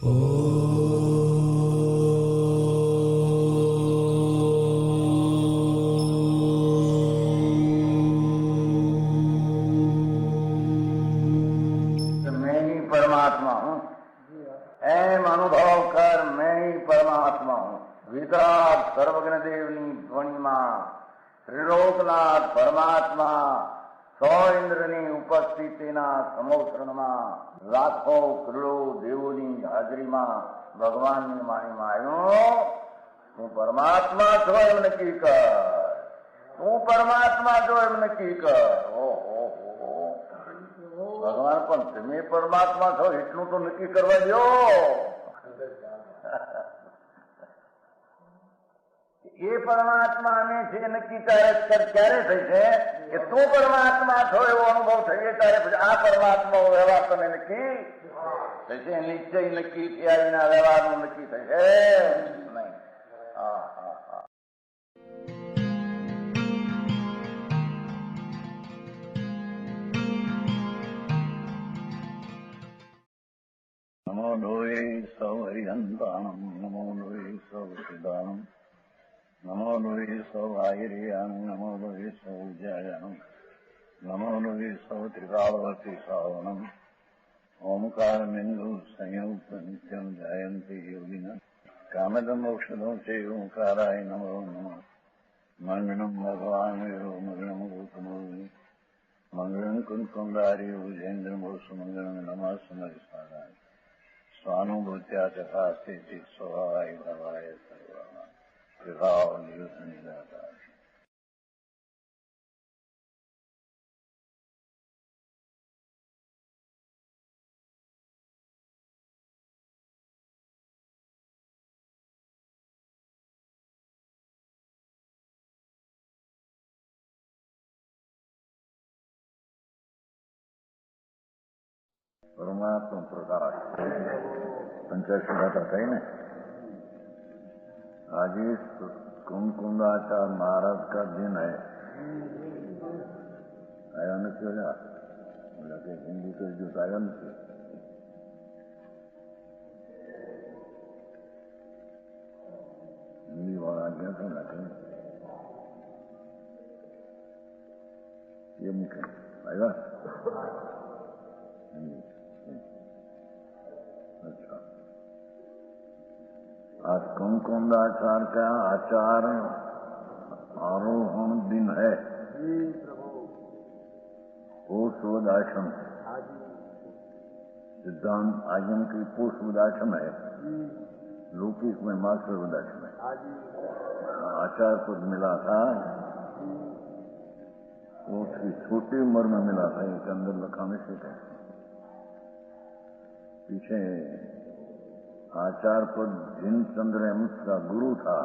मैं ही परमात्मा हूँ, एम अनुभव कर मैं ही परमात्मा हूँ। वितराग सर्वज्ञ देवनी ध्वनिमा त्रिलोकनाथ परमात्मा सौ इंद्રની ઉપસ્થિતિના સમોત્સવમાં લાખો કરોડો દેવોની હાજરીમાં ભગવાનની વાણીમાં આવ્યો, તું પરમાત્મા છો એમ નક્કી કર, તું પરમાત્મા છો એમ નક્કી કર. ઓહો, ભગવાન પણ તમે પરમાત્મા છો એટલું તો નક્કી કરવા દો. એ પરમાત્માને છે નક્કી ક્યારે થઈ છે કે તું પરમાત્મા છો એવો અનુભવ થઈએ ત્યારે પછી આ પરમાત્મા વ્યવહાર તને નક્કી થશે. નિશ્ચય નક્કી થયા વિના વ્યવહારનું નક્કી થશે નહીં. હા હા હા. નમો લોહે સૌ હરિહંતાણમ, નમો લોહે સૌ સિદ્ધાણમ, નમો લોહે સૌ આયર્યાન, નમો લોહે સૌ જયાન, નમો લોહે સૌ ત્રિકાળવતી શ્રાવણમ. ઓમકાર બિંદુ સંયુક્ત નિત્યમ જયંતી યોગિના કામદમ ઔષધો છે ઓંકારાય નમો નમઃ. મંગળમ ભગવાન વિરો મંગળમ ગૌતમોર્મિ મંગળમ કુંકુંડારી ભુજેન્દ્ર મોસુ મંગળમ નમઃ સમરિસારાય સ્વાનુભૂત્યા તથાસ્તિ સ્વભાવાય ભવાય સર્વા વિભાવ નિયુત નિરાકાર. परमात्मा प्रकाश पंचाक्षर था ना. आज कुमकुंदाचार्य महाराज का दिन है. आया न क्यों ना बोला कि हिंदी को जो गायन थी हिंदी वाला गया था ना कहीं ये मुख्य आएगा. अच्छा, आज कुमकुंदाचार्य का आचार्य आरोहण दिन है. पोषवद आश्रम सिद्धांत आश्रम की पोषवद आश्रम है, लौकिक में मास्टर आश्रम है. आचार्य पद मिला था वो छोटी उम्र में मिला था. एक अंदर लखाने से था. पीछे आचार्य पद जिनचंद्र अहमद का गुरु था,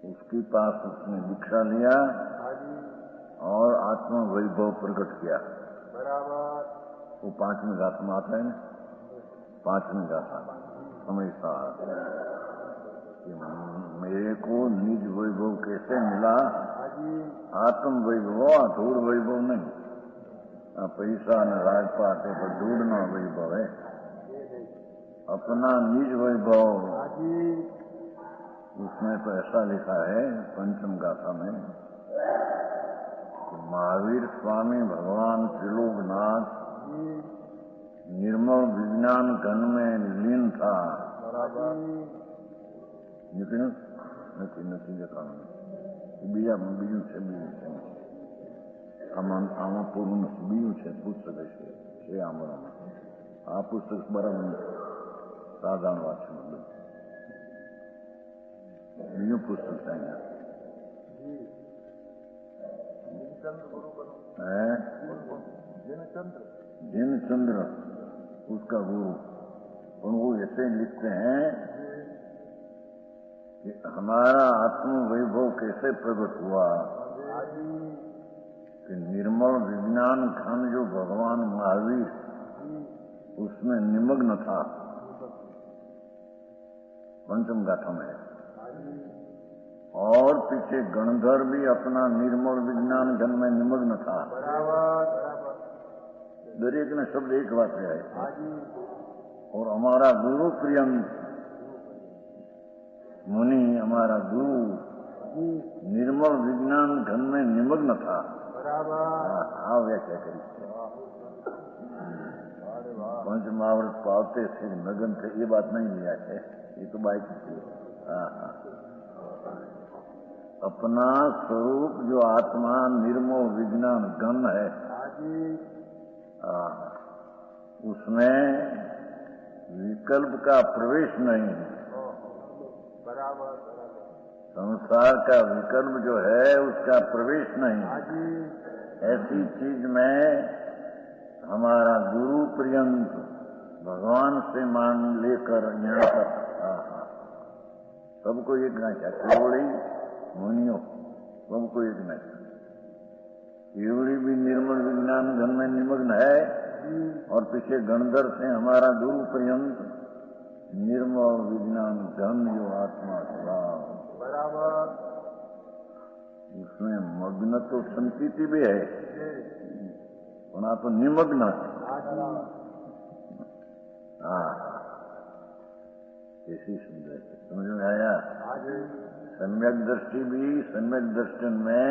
उसके पास उसने दीक्षा लिया और आत्मा वैभव प्रकट किया. बराबर. वो 5वीं गाथा में आता है ना, 5वीं गाथा हमेशा मेरे को निज वैभव कैसे मिला. आत्म वैभव, अधूर वैभव नहीं. पैसा न राजपाट है पर ढूंढना वैभव है. अपना निज वैभव उसमें तो ऐसा लिखा है पंचम गाथा में कि महावीर स्वामी भगवान त्रिलोकनाथ निर्मल विज्ञान घन में लीन था. નથી જવાનું બીજું છે. આમાં પૂરું નથી, બીજું છે પુસ્તક છે આંબળામાં. આ પુસ્તક બરાબર સાધારણ વાંચવું. બીજું પુસ્તક છે અહીંયા जिनचंद्र उसका गुरु. और वो ऐसे लिखते हैं कि हमारा आत्म वैभव कैसे प्रकट हुआ कि निर्मल विज्ञान घन जो भगवान महावीर उसमें निमग्न था. पंचम गाथा में. और पीछे गणधर भी अपना निर्मल विज्ञान घन में निमग्न था. दरेक ने शब्द एक बात है और हमारा गुरु प्रियंत मुनि, हमारा गुरु निर्मल विज्ञान घन में निमग्न था। हाँ व्याख्या करी पंच महाव्रत पावते से नगन थे, ये बात नहीं लिया है, ये तो बाइक थी। हाँ अपना स्वरूप जो आत्मा निर्मल विज्ञान घन है, उसमें विकल्प का प्रवेश नहीं है। संसार का विकल्प जो है उसका प्रवेश नहीं। ऐसी चीज में हमारा गुरु पर्यंत भगवान से मान लेकर यहाँ पर सबको एक न क्या केवड़ी मुनियों सबको एक न केवड़ी भी निर्मल विज्ञान घन में निमग्न है और पीछे गणधर से हमारा गुरु पर्यंत निर्मल विज्ञान घन जो आत्मा स्वभाव बराबर, उसमें मग्न तो संस्कृति भी है, होना तो निमग्न है। हाँ ऐसी समझ में आया। सम्यक दृष्टि भी, सम्यक दर्शन में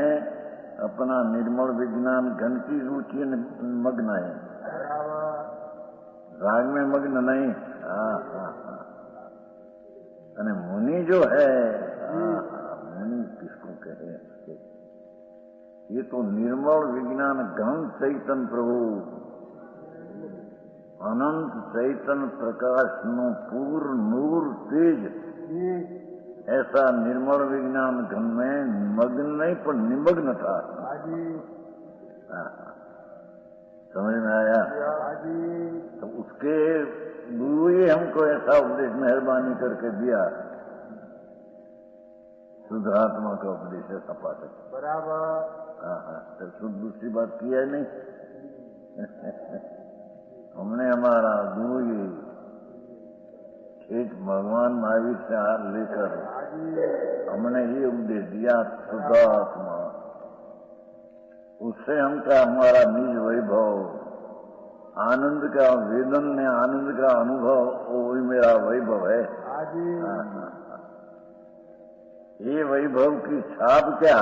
अपना निर्मल विज्ञान घन की रुचि मग्न है, राग में मग्न नहीं। अने मुनि जो है, मुनि किसको कहे, ये तो निर्मल विज्ञान घन चैतन प्रभु अनंत चैतन प्रकाश नो पूर्ण नूर तेज, ऐसा निर्मल विज्ञान घन में मग्न नहीं पर निमग्न था। समझ में आया। तो उसके गुरु ही हमको ऐसा उपदेश मेहरबानी करके दिया, शुद्धात्मा का उपदेश है सपाटक बराबर। तो शुद्ध दूसरी बात किया है नहीं। हमने हमारा गुरु ही ठीक भगवान महावीर से हाथ लेकर हमने ये उपदेश दिया शुद्धात्मा, उससे हमका हमारा निज वैभव आनंद का वेदन में आनंद का अनुभव, वही मेरा वैभव है। ये वैभव की छाप क्या,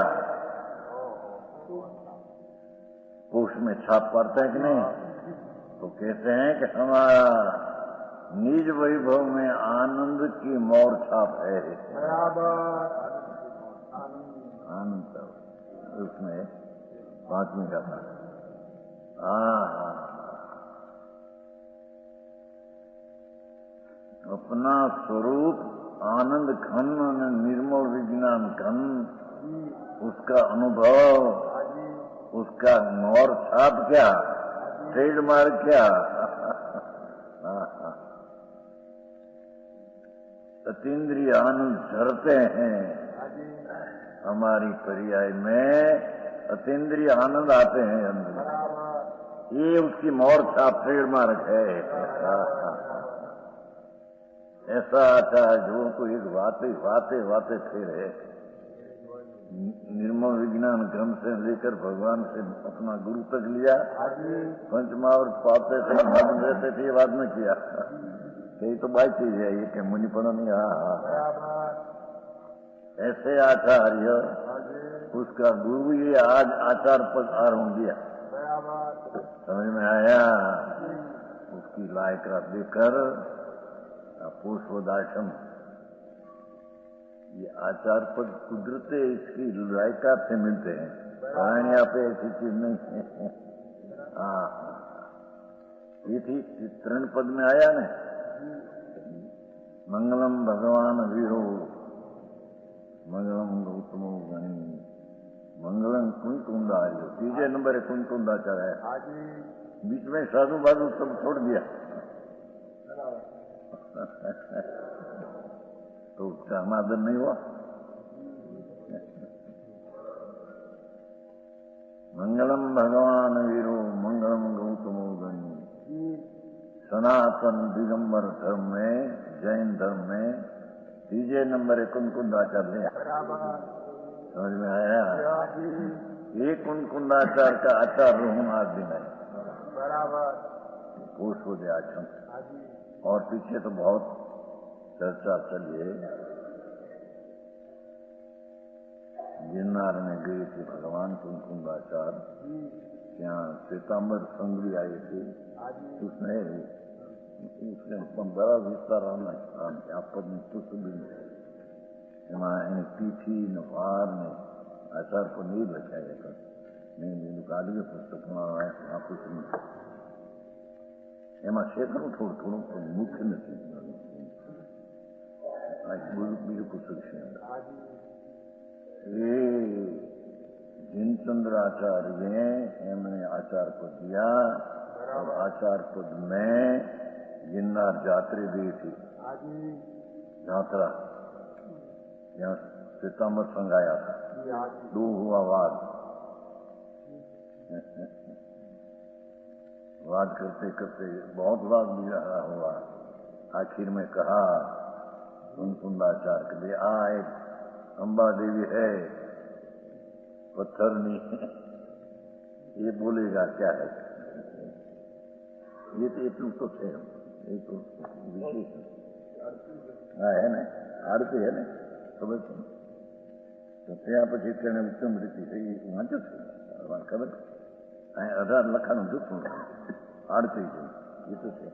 उसमें छाप पड़ता है कि नहीं? तो कहते हैं कि हमारा निज वैभव में आनंद की मोर छाप है। आनंद उसमें पांचवी का था। अपना स्वरूप आनंद घन निर्मल विज्ञान घन, उसका अनुभव, उसका मोर छाप क्या, ट्रेडमार्क क्या, अतीन्द्रिय आनंद झरते हैं हमारी पर्याय में, अतीन्द्रिय आनंद आते हैं अंदर, ये उसकी मोर छाप ट्रेडमार्क है। ऐसा आता है जो को एक बातें फिर है। निर्मल विज्ञान क्रम से लेकर भगवान से अपना गुरु तक लिया, पंचमावर्त पाते थे, मग्न रहते थे, ये बात में किया। यही तो बात चीज है, ये कि मुनिपना नहीं। ऐसे आचार्य, उसका गुरु ये आज आचार पद आरंभ दिया, समझ में आया। उसकी लायका देकर पुष्पदाशम, ये आचार पद कुदरते इसकी लायका से मिलते हैं, यहाँ पे ऐसी चीज नहीं है। ये थी तृण पद में आया ना, मंगलम भगवान वीरो मंगलम गौतमो गणी मंगलम कुंकुंदार्यो, तीसरे नंबर है कुंकुंदाचार्य है। बीच में साधु बाधु सब छोड़ दिया तो उसका अनादर नहीं हुआ। मंगलम भगवान वीरो मंगलम गौतमो गणी, सनातन दिगंबर धर्म में, जैन धर्म में तीसरे नंबर है कुंकुंदाचार्य। समझ में आया। ये कुंकुंदाचार का आचार होना दिन है बराबर। पुष्प दे आचरण और पीछे तो बहुत चर्चा चली है। गिरनार में गए थे भगवान कुंकुंदाचार्य, यहाँ श्वेतांबर संघ भी आए थे। उसने बड़ा विस्तार पद में पुष्प भी एમાં પીઠી ને ભાર ને આચાર પર નહીં લખાયા હતા. મેં કાઢ્યું પુસ્તકમાં આપું છું. એમાં છે ખરું થોડું થોડું મુખ્ય નથી. બીજું પુસ્તક છે એ जिनचंद्र आचार्य एमने आचार पद दिया और आचार पद में गिरनार यात्री दी थी यात्रा, यहाँ श्वेतांबर संघ आया था। दो हुआ वाद, वाद करते करते बहुत वाद भी रहा हुआ। आखिर में कहा कुंकुंदाचार्य के लिए एक अंबा देवी है पत्थर नहीं, ये बोलेगा क्या है। ये तो इतना तो है, ये तो विशेष है ना, आरती है ना खबर तो ત્યાં પછી તેને ઉત્તમ રીતિ થઈ વાંચો છે ખબર 18 લખાનું જૂથું આરતી છે એ તો છે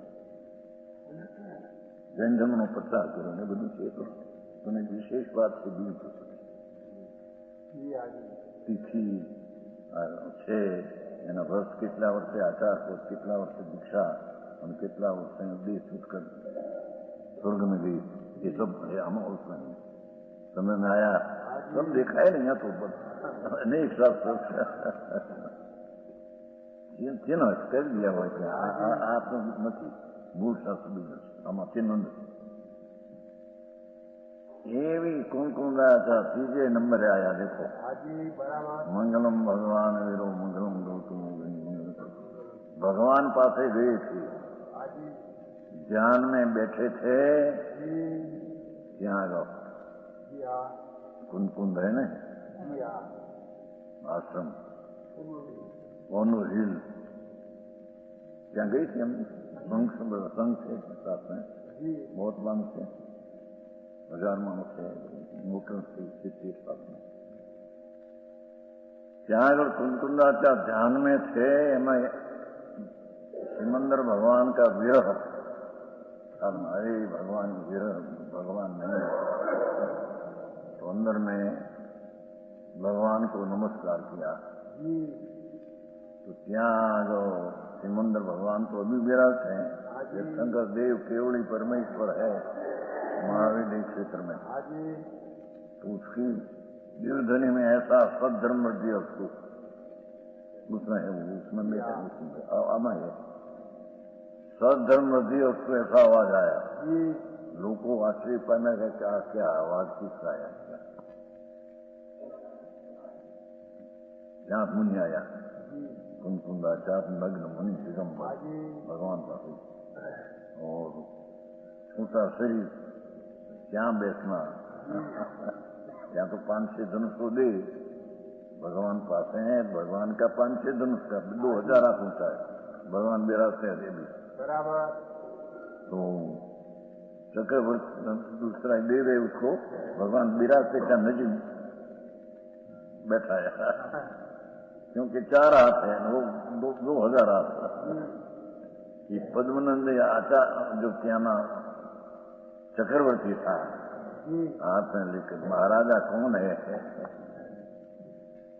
જૈન ધર્મનો પ્રચાર કર્યો ને બધું છે તો મને વિશેષ વાત છે બીજું પુસ્તક તિથિ છે એના વર્ષ કેટલા વર્ષે આચાર પદ, કેટલા વર્ષે દીક્ષા અને કેટલા વર્ષે દેશ છૂટકર स्वर्ग में गई, ये सब हम उसमें समय में आया सब देखा है नहीं यहाँ तो नहीं सब चिन्ह कर दिया हुआ है आप नहीं मूल शास्त्र भी आम चिन्ह ये भी कौन था तीजे नंबर आया देखो मंगलम भगवान वीरो मंगलम गौतम भगवान पासे गए थे ध्यान में बैठे थे यहाँ गो कुंद है ना आश्रम ओनू हिल ત્યાં ગઈ थी हम संघ से साथ में बहुत बंद थे 1000 मानव थे मोटर से स्थिति साथ में ત્યાં આગળ कुंकुंदाचार्य ध्यान में थे एम सिमंदर भगवान का विरह अब अरे भगवान विरह भगवान नहीं तो अंदर में भगवान को नमस्कार किया तो क्या जो सिमंदर भगवान तो अभी विराट है शंकर देव केवली परमेश्वर है महावीर क्षेत्र में तो उसकी दिलधनी में ऐसा सद्धर्म दिया उसको उसमें है उसमें आमा है सद्धर्म दिया उसको ऐसा आवाज आया लोगों आश्चर्य पाने का क्या क्या आवाज किसका आया क्या जहाँ मुनि आया कुंकुंदाचार्य नग्न मुनि दिगंबर भगवान पास और छोटा शरीर क्या बैठना यहाँ तो 5-6 धनुष को दे भगवान पास है भगवान का 5-6 धनुष का 2000 हाथ ऊंचा है भगवान विरासते हैं देवी बराबर तो चक्रवर्ती दूसरा दे रहे उसको भगवान विरासते का नजीब बैठा है क्योंकि 4 हाथ है वो 2000 हाथ ये पद्मनंद आचार जो त्याना चक्रवर्ती था हाथ में लेकर महाराजा कौन है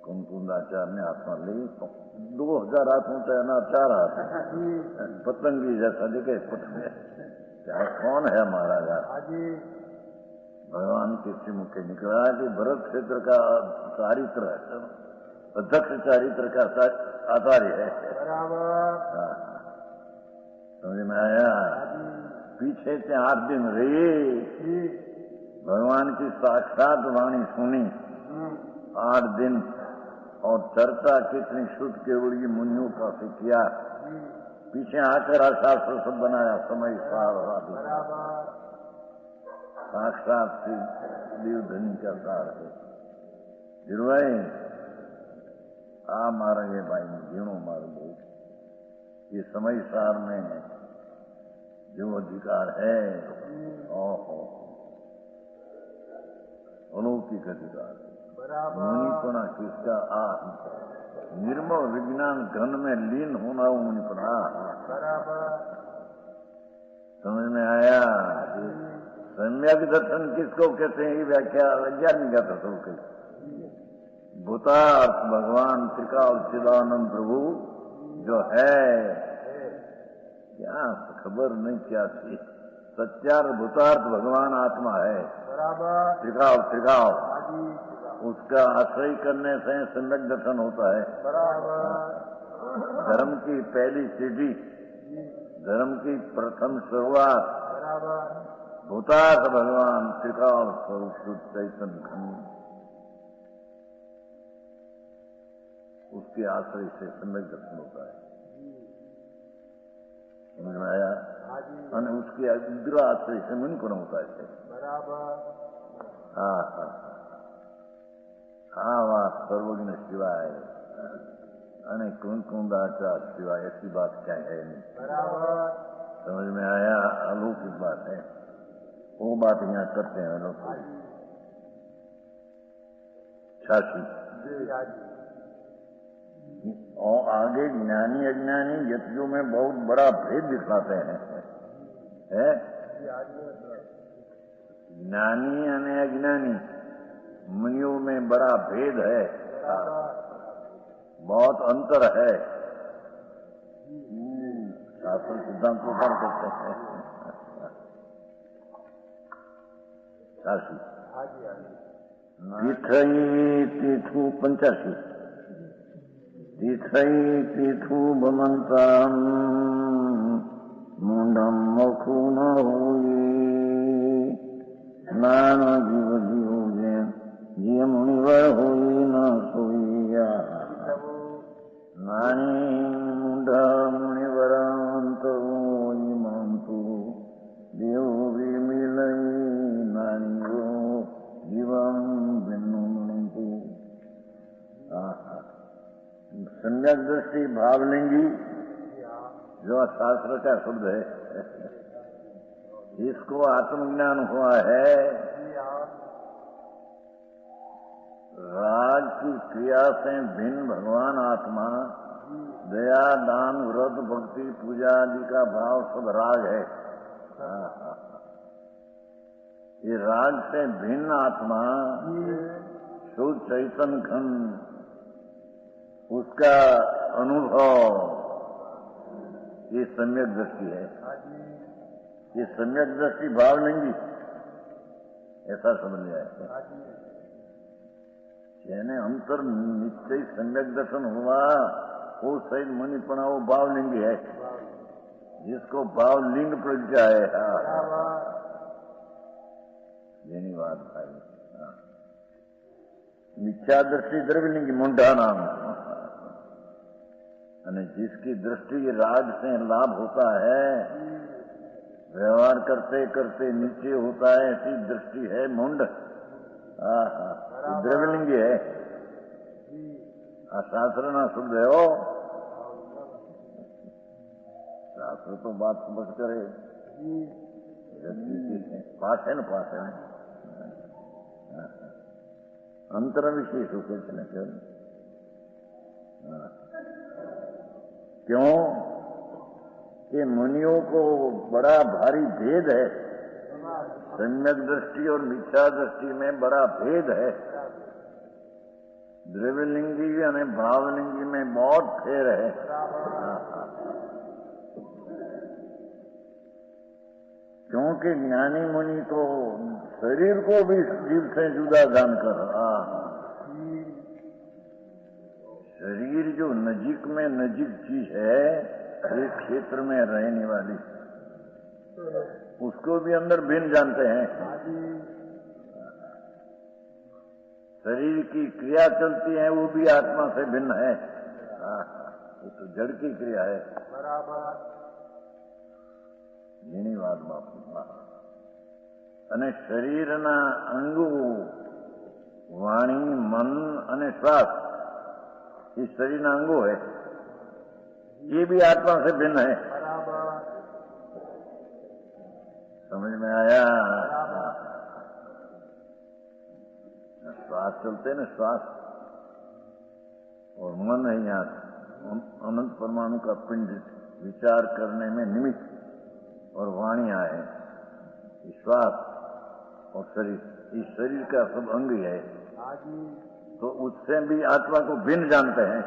कुंकुंदाचार्य ने हाथ में ले 2000 हाथ ऊंचा है ना 4 हाथ पतंगी जैसा देखे कौन है महाराजा भगवान के श्रीमुख के निकला कि भरत क्षेत्र का चारित्र है अध्यक्ष चारित्र का आचार्य है समझ में आया पीछे से 8 दिन रहे भगवान की साक्षात वाणी सुनी 8 दिन और चर्चा कितनी शुद्ध केवली मुनियों का से किया पीछे आकर शास्त्र सब बनाया समय सार साक्षात से देवधनी का सार है गिरवाई आ मारेंगे भाई जीणो मार बहुत ये समय सार में जो अधिकार है, ओहो अलौकिक अधिकार मुनिपना किसका निर्मल विज्ञान घन में लीन होना वो मुनिपना। समझ में आया? सम्यक दर्शन किसको कहते हैं? ये व्याख्या वैज्ञानिक का दर्शन कहते। भूतार्थ भगवान त्रिकाल चिदानंद प्रभु जो है, क्या खबर नहीं क्या थी, सत्यार भूतार्थ भगवान आत्मा है, त्रिकाल उसका आश्रय करने से सम्यक दर्शन होता है। धर्म की पहली सीढ़ी, धर्म की प्रथम शुरुआत भूतार्थ भगवान त्रिकाल स्वरूप शुद्ध चैतन्य खंड, उसके आश्रय से सम्यक दर्शन होता है। समझ में आया? और उसके उग्र आश्रय से मन को होता है। हाँ हाँ हाँ, वाह सर्वज्ञ शिवाय अने कुंदाचार शिवाय, ऐसी बात क्या है नहीं। समझ में आया? अलौकिक बात है, वो बात यहाँ करते हैं लोग। छाछी और आगे ज्ञानी अज्ञानी यतियों में बहुत बड़ा भेद दिखाते हैं। है? ज्ञानी और अज्ञानी मुनियों में बड़ा भेद है, बहुत अंतर है। शास्त्र सिद्धांत को कर सकते हैं। तीर्थु 85 तीर्थु भमंताम मुंडम मुखु न हुई नाना जीव जीव जिय मुनिवर हुई न सोईया नानी मुंडा मुनिवरांत होई मंतु देव भी मिलई नानी जीवम बिन्नु मुनिंतु। सम्यक दृष्टि भावलिंगी जो शास्त्र का शब्द है, इसको आत्मज्ञान हुआ है। राग की क्रिया से भिन्न भगवान आत्मा, दया दान व्रत भक्ति पूजा आदि का भाव सब राग है। ये राग से भिन्न आत्मा शुद्ध चैतन्य खंड, उसका अनुभव ये सम्यक दृष्टि है। ये सम्यक दृष्टि भाव लेंगी, ऐसा समझ लिया है। यानी अंतर निश्चय सम्यक दर्शन हुआ, वो सही मुनिपना वो भाव लिंग है, जिसको भाव लिंग प्रज्ञा है। यही बात भाई। मिथ्या दृष्टि द्रव्यलिंगी मुंडा नाम, जिसकी दृष्टि राग से लाभ होता है, व्यवहार करते करते नीचे होता है, ऐसी दृष्टि है मुंड। द्रव्यलिंगी है। शास्त्र ना शुद्ध है हो, शास्त्र तो बात समझ करे, पास है न पास है। अंतर विशेष हो के क्यों कि मुनियों को बड़ा भारी भेद है। सम्यक दृष्टि और मिथ्या दृष्टि में बड़ा भेद है। द्रव्यलिंगी यानी भावलिंगी में बहुत फेर है। क्योंकि ज्ञानी मुनि तो शरीर को भी जीव से जुदा जानकर, शरीर जो नजीक में नजीक चीज है, एक क्षेत्र में रहने वाली, उसको भी अंदर भिन्न जानते हैं। शरीर की क्रिया चलती है, वो भी आत्मा से भिन्न है। वो तो जड़ की क्रिया है। यही बात बापू। અને શરીરના અંગો વાણી મન અને શ્વાસ, ये शरीर अंगो है, ये भी आत्मा से भिन्न है। समझ में आया? श्वास चलते ना, श्वास और मन है यहाँ अनंत परमाणु का पिंड विचार करने में निमित्त, और वाणी आए श्वास और शरीर, इस शरीर का सब अंग है, तो उससे भी आत्मा को भिन्न जानते हैं।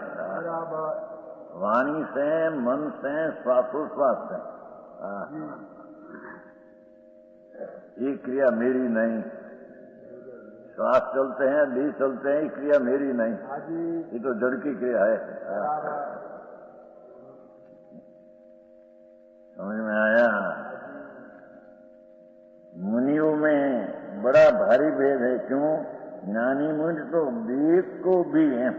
वाणी से, मन से, श्वासोश्वास से। ये क्रिया मेरी नहीं, श्वास चलते हैं, ली चलते हैं, ये क्रिया मेरी नहीं, ये तो जड़ की क्रिया है। समझ में आया? मुनियों में बड़ा भारी भेद है। क्यों? ज्ञानी मुनि तो वेद को भी है,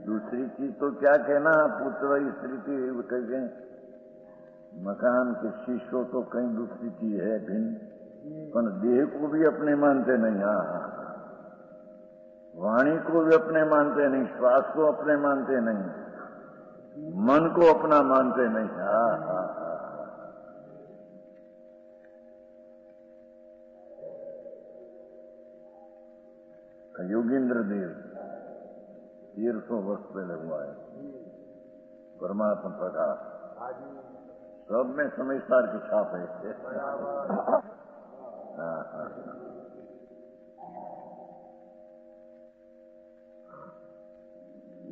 दूसरी चीज तो क्या कहना, पुत्र स्त्री की कहें, मकान के शीशों तो कहीं दूसरी चीज है भिन्न, पर देह को भी अपने मानते नहीं। वाणी को भी अपने मानते नहीं, श्वास को अपने मानते नहीं, मन को अपना मानते नहीं। योगेंद्र देव 1300 वर्ष पहले हुआ है, परमात्मा प्रकाश, सब में समझदार की छाप है।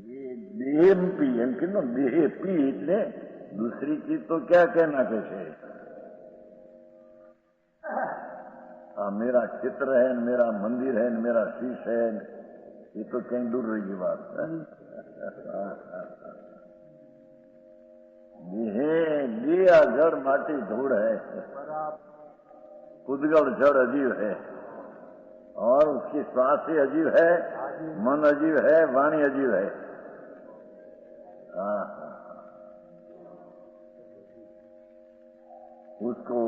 ये देह पी एम कि देह पी એટલે दूसरी चीज तो क्या कहना कैसे। मेरा चित्र है, मेरा मंदिर है, मेरा शीश है, ये तो कहीं दूर रही बात है। ये जड़ माटी धूड़ है, उद्गल जड़ अजीब है, और उसकी श्वास ही अजीब है, मन अजीब है, वाणी अजीब है। उसको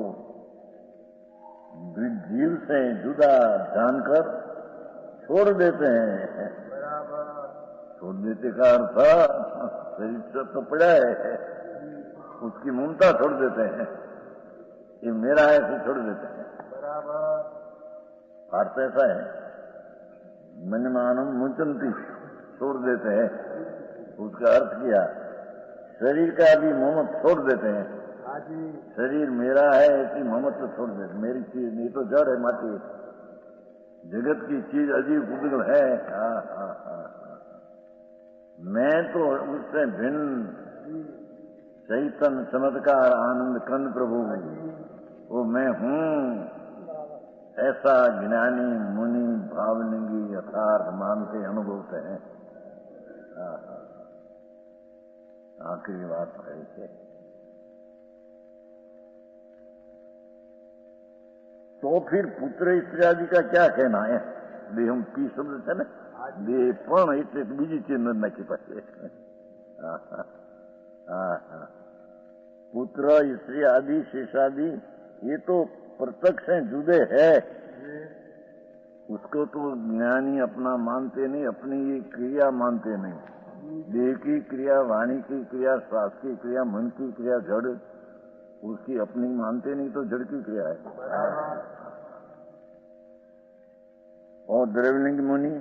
जीव से जुदा जानकर छोड़ देते हैं। छोड़ देते का अर्थ शरीर से तो पड़ा है, उसकी ममता छोड़ देते हैं, ये मेरा है ऐसे छोड़ देते हैं। अर्थ ऐसा है, मन मानम मुचंती, छोड़ देते हैं। उसका अर्थ किया, शरीर का भी मोहम्मद छोड़ देते हैं, शरीर मेरा है ऐसी मोहम्मद तो छोड़ देते, मेरी चीज नहीं तो जड़ है, माटी, जगत की चीज अजीब उद्गल है। मैं तो उससे भिन्न चैतन्य चमत्कार आनंद कंद प्रभु, वो मैं हूँ, ऐसा ज्ञानी मुनि भावलिंगी यथार्थ मानते अनुभवते हैं। आखिरी बात है, तो फिर पुत्र स्त्री आदि का क्या कहना है? देह हम पी शब्द है ना, देह पण એટલે બીજી ચીજ નાખી પાસે। पुत्र स्त्री आदि शेषादि ये तो प्रत्यक्ष हैं, जुदे है, उसको तो ज्ञानी अपना मानते नहीं, अपनी ये क्रिया मानते नहीं। देह की क्रिया, वाणी की क्रिया, श्वास की क्रिया, मन की क्रिया जड़, उसकी अपनी मानते नहीं तो जड़ की क्रिया है। और द्रव्यलिंग मुनि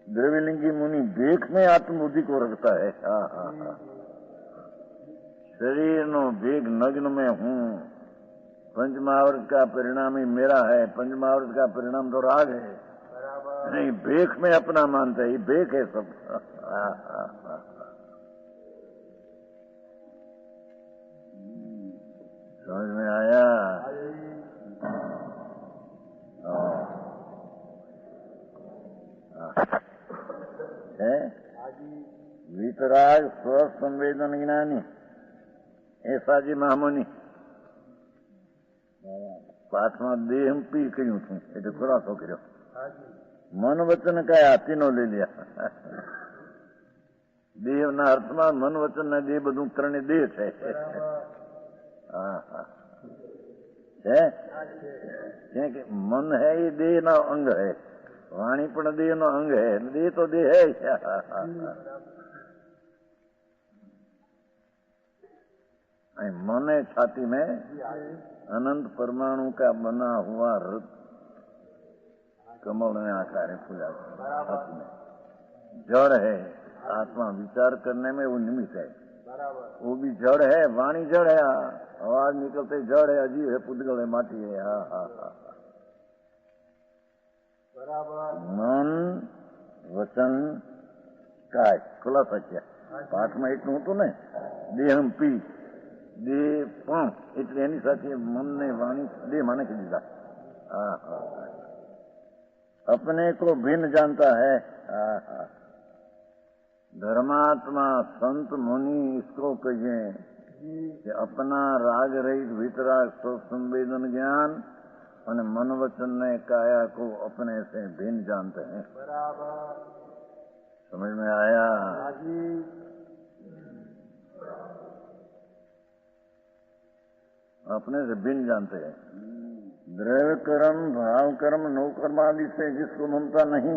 द्रव्यलिंगी मुनि देख में आत्मबुद्धि को रखता है। शरीर नो वेग नग्न में हूँ, पंचमहावर्त का परिणाम ही मेरा है, पंचमहावर्त का परिणाम तो राग है, नहीं भेख में अपना मानता है, ये भेख है सब। समझ में आया? है वितराग स्व संवेदन ज्ञानी ऐसा जी महामुनि पाठमा देह पी क्यों थी એટલે ખુલાસો કર્યો। મન વચન કયા હાથીનો લઈ લ્યા। દેહના અર્થમાં મન વચન ને દેહ બધું ત્રણે દેહ છે। है कि मन है ये देह ना अंग है, वाणी पण देह नो अंग है, देह तो देह है। मन है छाती में अनंत परमाणु का बना हुआ रथ कमल ने आकार है पूजा छाती में जड़ है। आत्मा विचार करने में वो निमित्त है, वो भी जड़ है। वाणी जड़ है, आवाज निकलते जड़ है, अजीब है, पुद्गल है, माटी है। हा हा हा मन वचन काय खुलासा किया પાઠમાં એટલું હતું ને દેહમ પી દેહ પણ એટલે એની સાથે મનને વાણી દેહ માં નાખી દીધા। अपने को भिन्न जानता है। धर्मात्मा संत मुनि इसको कहिए कि अपना राग रहित वितराग संवेदन ज्ञान और मन वचन ने काया को अपने से भिन्न जानते हैं। समझ में आया? अपने से भिन्न जानते हैं। द्रव्य कर्म भाव कर्म नौ कर्म आदि से जिसको ममता नहीं।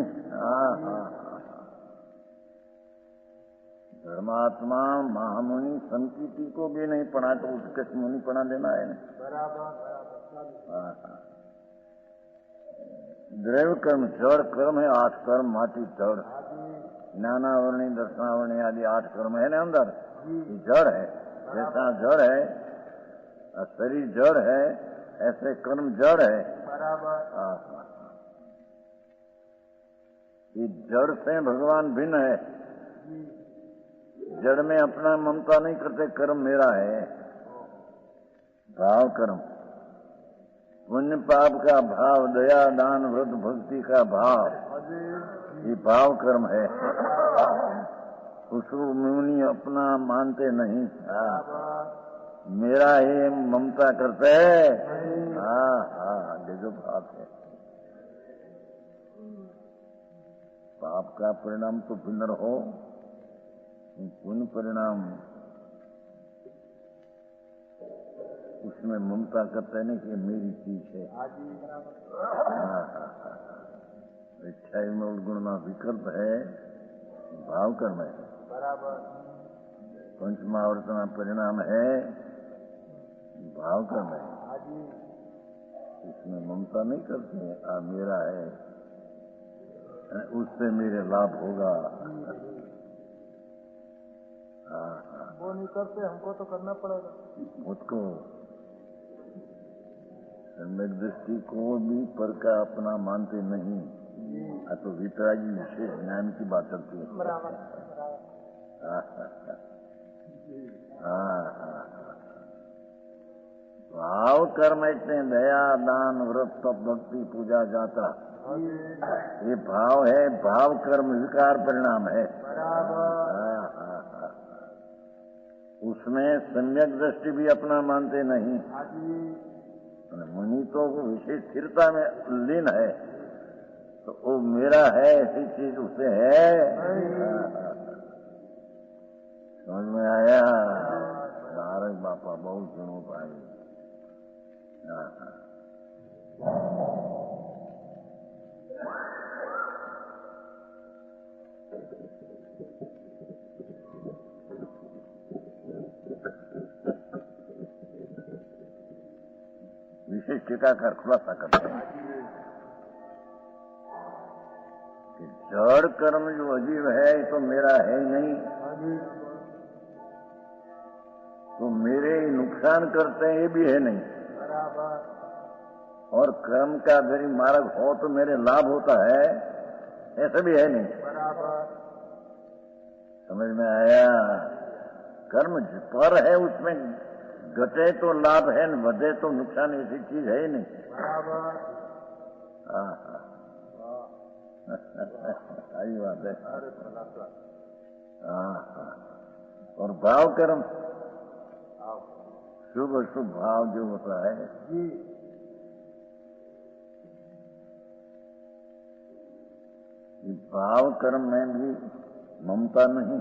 धर्मात्मा महामुनि संकीर्ति को भी नहीं पढ़ा तो उत्कृष्ट मुनि पढ़ा देना है। द्रव्य कर्म जड़ कर्म है, 8 कर्म माटी जड़, ज्ञानावरणी दर्शनावरणी आदि 8 कर्म है ना अंदर, ये जड़ है। जैसा जड़ है शरीर जड़ है ऐसे कर्म जड़ है। ये जड़ से भगवान भिन्न है। जड़ में अपना ममता नहीं करते, कर्म मेरा है। भाव कर्म पुण्य पाप का भाव, दया दान व्रत भक्ति का भाव, ये भाव कर्म है। उसको मुनि अपना मानते नहीं, मेरा ही ममता करते है। जो पाप है पाप का परिणाम तो भिन्न हो, पुण्य परिणाम उसमें ममता करते नहीं कि मेरी चीज है। इच्छाई में गुण में विकल्प है, भाव कर्म है। पंचमावर्तना परिणाम है, भाव कर्म है। इसमें ममता नहीं करते हैं, मेरा है, उससे मेरे लाभ होगा। वो नहीं करते, हमको तो करना पड़ेगा। मुझको सम्यक दृष्टि को भी पर का अपना मानते नहीं। तो वितरागी विशेष ज्ञान की बात चलती है। भाव कर्म इतने दया दान व्रत तप भक्ति पूजा जाता, ये भाव है। भाव कर्म विकार परिणाम है। उसमें सम्यक दृष्टि भी अपना मानते नहीं। मुनि तो वो विशेष स्थिरता में लीन है, तो वो मेरा है ऐसी चीज उसे है। समझ में आया? नारद बापा बहुत गुणों पाए। विशेष टीकाकार खुलासा करते हैं कि जड़ कर्म जो अजीब है ये तो मेरा है ही नहीं, तो मेरे नुकसान करते हैं ये भी है नहीं। और कर्म का यदि मार्ग हो तो मेरे लाभ होता है, ऐसा भी है नहीं। समझ में आया? कर्म पर है, उसमें घटे तो लाभ है, न बढ़े तो नुकसान, ऐसी चीज है ही नहीं। सही बात है। और भाव कर्म शुभ शुभ भाव जो होता है, भाव कर्म में भी ममता नहीं,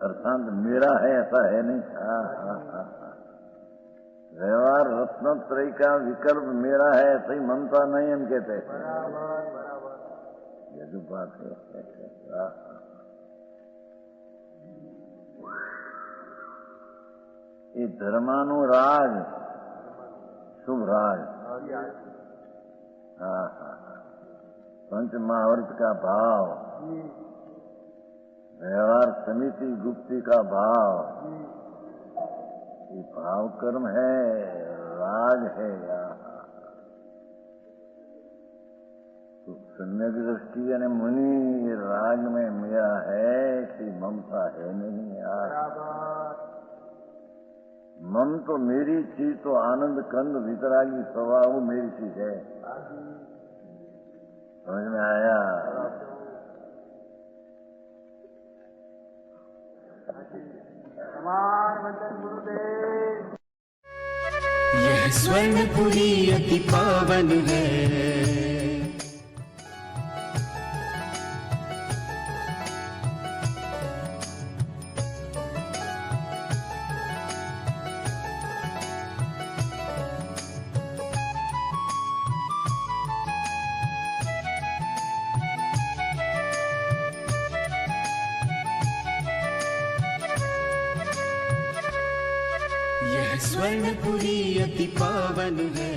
अर्थात मेरा है ऐसा है नहीं। व्यवहार रत्नत्रय का विकल्प मेरा है ऐसा ही ममता नहीं हम कहते। ये जो बात है। એ ધર્માનું રાજ, શુભ રાજ. हाँ हाँ, पंच महावर्त का भाव, व्यवहार समिति गुप्ती का भाव, ये भाव कर्म है, राज है यहाँ. तो सम्यक दृष्टि यानी मुनि ये राग में मेरा है, ऐसी ममता है नहीं यार. मम तो मेरी चीज, तो आनंद कंद वितरागी स्वभाव मेरी चीज है. समझ में आया? यह स्वर्णपुरी अति पावन है. यह स्वर्णपुरी अति पावन है.